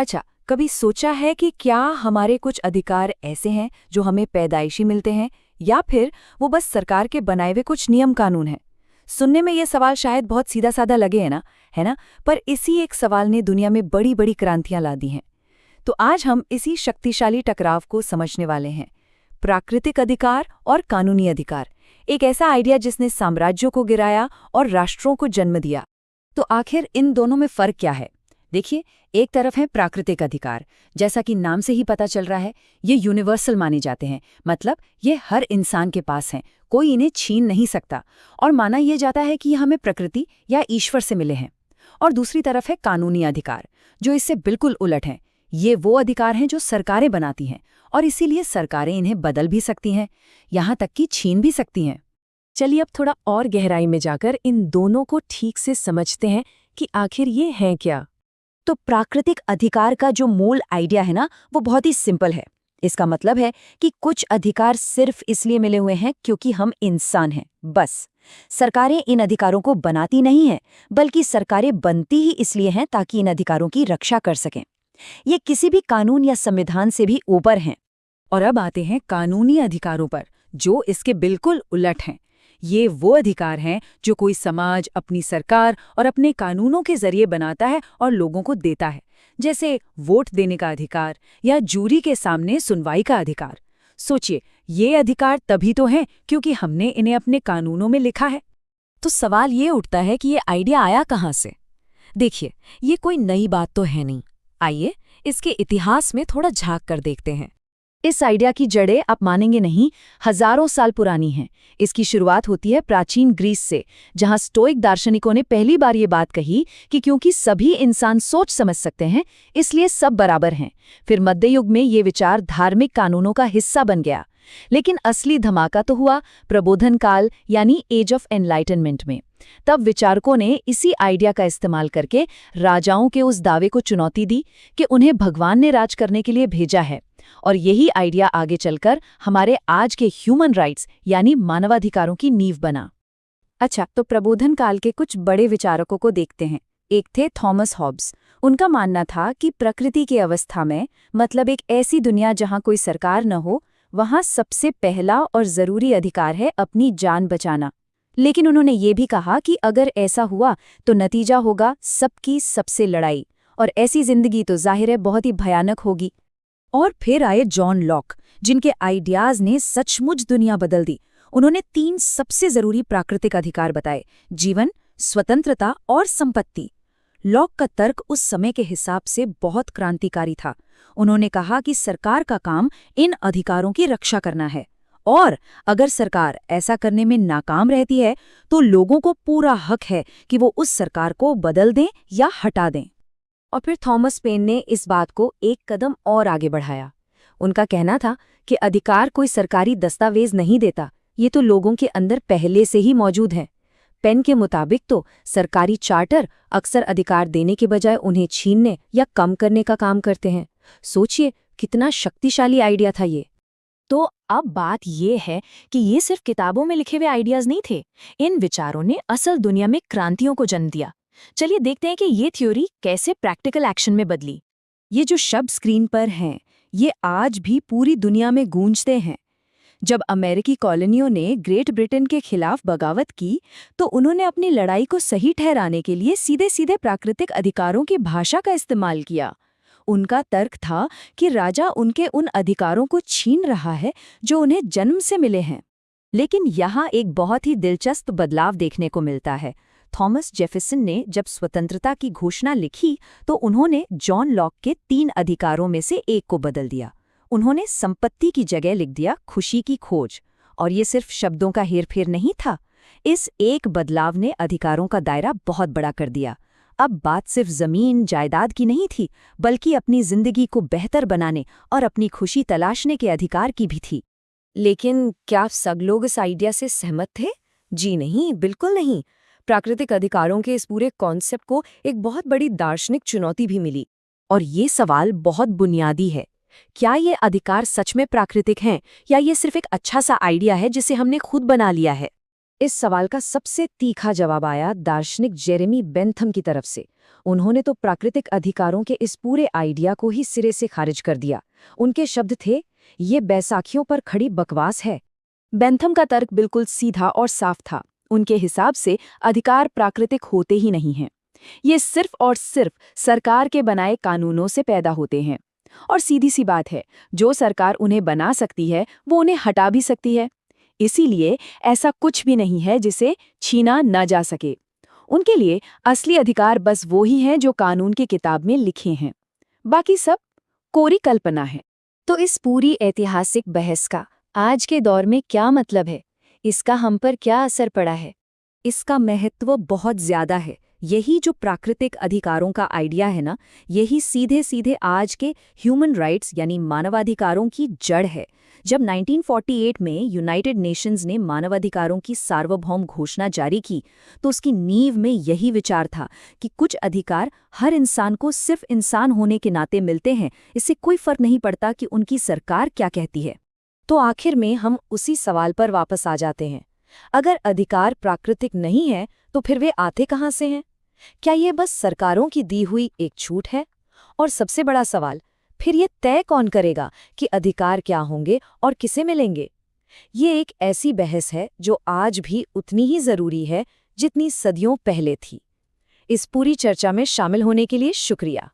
अच्छा, कभी सोचा है कि क्या हमारे कुछ अधिकार ऐसे हैं जो हमें पैदाइशी मिलते हैं, या फिर वो बस सरकार के बनाए हुए कुछ नियम कानून हैं? सुनने में ये सवाल शायद बहुत सीधा साधा लगे है ना? पर इसी एक सवाल ने दुनिया में बड़ी बड़ी क्रांतियां ला दी हैं। तो आज हम इसी शक्तिशाली टकराव को समझने वाले हैं। प्राकृतिक अधिकार और कानूनी अधिकार, एक ऐसा आइडिया जिसने साम्राज्यों को गिराया और राष्ट्रों को जन्म दिया। तो आखिर इन दोनों में फर्क क्या है? देखिए, एक तरफ है प्राकृतिक अधिकार। जैसा कि नाम से ही पता चल रहा है, ये यूनिवर्सल माने जाते हैं। मतलब ये हर इंसान के पास हैं, कोई इन्हें छीन नहीं सकता। और माना यह जाता है कि ये हमें प्रकृति या ईश्वर से मिले हैं। और दूसरी तरफ है कानूनी अधिकार, जो इससे बिल्कुल उलट हैं। ये वो अधिकार हैं जो सरकारें बनाती हैं, और इसीलिए सरकारें इन्हें बदल भी सकती हैं, यहाँ तक कि छीन भी सकती हैं। चलिए अब थोड़ा और गहराई में जाकर इन दोनों को ठीक से समझते हैं कि आखिर ये हैं क्या। तो प्राकृतिक अधिकार का जो मूल आइडिया है ना, वो बहुत ही सिंपल है। इसका मतलब है कि कुछ अधिकार सिर्फ इसलिए मिले हुए हैं क्योंकि हम इंसान हैं, बस। सरकारें इन अधिकारों को बनाती नहीं हैं, बल्कि सरकारें बनती ही इसलिए हैं ताकि इन अधिकारों की रक्षा कर सकें। ये किसी भी कानून या संविधान से भी ऊपर हैं। और अब आते हैं कानूनी अधिकारों पर, जो इसके बिल्कुल उलट हैं। ये वो अधिकार हैं जो कोई समाज अपनी सरकार और अपने कानूनों के जरिए बनाता है और लोगों को देता है, जैसे वोट देने का अधिकार या जूरी के सामने सुनवाई का अधिकार। सोचिए, ये अधिकार तभी तो हैं क्योंकि हमने इन्हें अपने कानूनों में लिखा है। तो सवाल ये उठता है कि ये आइडिया आया कहाँ से? देखिए, ये कोई नई बात तो है नहीं। आइए इसके इतिहास में थोड़ा झांक कर देखते हैं। इस आइडिया की जड़ें, आप मानेंगे नहीं, हजारों साल पुरानी हैं। इसकी शुरुआत होती है प्राचीन ग्रीस से, जहां स्टोइक दार्शनिकों ने पहली बार ये बात कही कि क्योंकि सभी इंसान सोच समझ सकते हैं, इसलिए सब बराबर हैं। फिर मध्य युग में ये विचार धार्मिक कानूनों का हिस्सा बन गया। लेकिन असली धमाका तो हुआ प्रबोधन काल, यानी एज ऑफ एनलाइटनमेंट में। तब विचारकों ने इसी आइडिया का इस्तेमाल करके राजाओं के उस दावे को चुनौती दी कि उन्हें भगवान ने राज करने के लिए भेजा है। और यही आइडिया आगे चलकर हमारे आज के ह्यूमन राइट्स यानी मानवाधिकारों की नींव बना। अच्छा, तो प्रबोधन काल के कुछ बड़े विचारकों को देखते हैं। एक थे थॉमस हॉब्स। उनका मानना था कि प्रकृति की अवस्था में, मतलब एक ऐसी दुनिया जहां कोई सरकार न हो, वहां सबसे पहला और जरूरी अधिकार है अपनी जान बचाना। लेकिन उन्होंने ये भी कहा कि अगर ऐसा हुआ तो नतीजा होगा सबकी सबसे लड़ाई, और ऐसी जिंदगी तो जाहिर है बहुत ही भयानक होगी। और फिर आए जॉन लॉक, जिनके आइडियाज ने सचमुच दुनिया बदल दी। उन्होंने 3 सबसे जरूरी प्राकृतिक अधिकार बताए: जीवन, स्वतंत्रता और संपत्ति। लॉक का तर्क उस समय के हिसाब से बहुत क्रांतिकारी था। उन्होंने कहा कि सरकार का काम इन अधिकारों की रक्षा करना है, और अगर सरकार ऐसा करने में नाकाम रहती है तो लोगों को पूरा हक है कि वो उस सरकार को बदल दें या हटा दें। और फिर थॉमस पेन ने इस बात को एक कदम और आगे बढ़ाया। उनका कहना था कि अधिकार कोई सरकारी दस्तावेज नहीं देता, ये तो लोगों के अंदर पहले से ही मौजूद है। पेन के मुताबिक तो सरकारी चार्टर अक्सर अधिकार देने के बजाय उन्हें छीनने या कम करने का काम करते हैं। सोचिए कितना शक्तिशाली आइडिया था ये। तो अब बात ये है कि ये सिर्फ किताबों में लिखे हुए आइडियाज नहीं थे। इन विचारों ने असल दुनिया में क्रांतियों को जन्म दिया। चलिए देखते हैं कि ये थ्योरी कैसे प्रैक्टिकल एक्शन में बदली। ये जो शब्द स्क्रीन पर हैं, ये आज भी पूरी दुनिया में गूंजते हैं। जब अमेरिकी कॉलोनियों ने ग्रेट ब्रिटेन के खिलाफ बगावत की, तो उन्होंने अपनी लड़ाई को सही ठहराने के लिए सीधे सीधे प्राकृतिक अधिकारों की भाषा का इस्तेमाल किया। उनका तर्क था कि राजा उनके उन अधिकारों को छीन रहा है जो उन्हें जन्म से मिले हैं। लेकिन यहाँ एक बहुत ही दिलचस्प बदलाव देखने को मिलता है। थॉमस जेफरसन ने जब स्वतंत्रता की घोषणा लिखी, तो उन्होंने जॉन लॉक के 3 अधिकारों में से एक को बदल दिया। उन्होंने संपत्ति की जगह लिख दिया खुशी की खोज। और ये सिर्फ शब्दों का हेरफेर नहीं था। इस एक बदलाव ने अधिकारों का दायरा बहुत बड़ा कर दिया। अब बात सिर्फ जमीन जायदाद की नहीं थी, बल्कि अपनी जिंदगी को बेहतर बनाने और अपनी खुशी तलाशने के अधिकार की भी थी। लेकिन क्या सब लोग इस आइडिया से सहमत थे? जी नहीं, बिल्कुल नहीं। प्राकृतिक अधिकारों के इस पूरे कॉन्सेप्ट को एक बहुत बड़ी दार्शनिक चुनौती भी मिली। और ये सवाल बहुत बुनियादी है। क्या ये अधिकार सच में प्राकृतिक हैं, या ये सिर्फ एक अच्छा सा आइडिया है जिसे हमने खुद बना लिया है? इस सवाल का सबसे तीखा जवाब आया दार्शनिक जेरेमी बेंथम की तरफ से। उन्होंने तो प्राकृतिक अधिकारों के इस पूरे आइडिया को ही सिरे से खारिज कर दिया। उनके शब्द थे, ये बैसाखियों पर खड़ी बकवास है। बेंथम का तर्क बिल्कुल सीधा और साफ था। उनके हिसाब से अधिकार प्राकृतिक होते ही नहीं हैं। ये सिर्फ और सिर्फ सरकार के बनाए कानूनों से पैदा होते हैं। और सीधी सी बात है, जो सरकार उन्हें बना सकती है वो उन्हें हटा भी सकती है। इसीलिए ऐसा कुछ भी नहीं है जिसे छीना न जा सके। उनके लिए असली अधिकार बस वो ही हैं जो कानून की किताब में लिखे हैं। बाकी सब कोरी कल्पना है। तो इस पूरी ऐतिहासिक बहस का आज के दौर में क्या मतलब है? इसका हम पर क्या असर पड़ा है? इसका महत्व बहुत ज्यादा है। यही जो प्राकृतिक अधिकारों का आइडिया है ना, यही सीधे सीधे आज के ह्यूमन राइट्स यानी मानवाधिकारों की जड़ है। जब 1948 में यूनाइटेड नेशंस ने मानवाधिकारों की सार्वभौम घोषणा जारी की, तो उसकी नींव में यही विचार था कि कुछ अधिकार हर इंसान को सिर्फ इंसान होने के नाते मिलते हैं। इससे कोई फर्क नहीं पड़ता कि उनकी सरकार क्या कहती है। तो आखिर में हम उसी सवाल पर वापस आ जाते हैं, अगर अधिकार प्राकृतिक नहीं है तो फिर वे आते कहाँ से हैं? क्या ये बस सरकारों की दी हुई एक छूट है? और सबसे बड़ा सवाल, फिर ये तय कौन करेगा कि अधिकार क्या होंगे और किसे मिलेंगे? ये एक ऐसी बहस है जो आज भी उतनी ही जरूरी है जितनी सदियों पहले थी। इस पूरी चर्चा में शामिल होने के लिए शुक्रिया।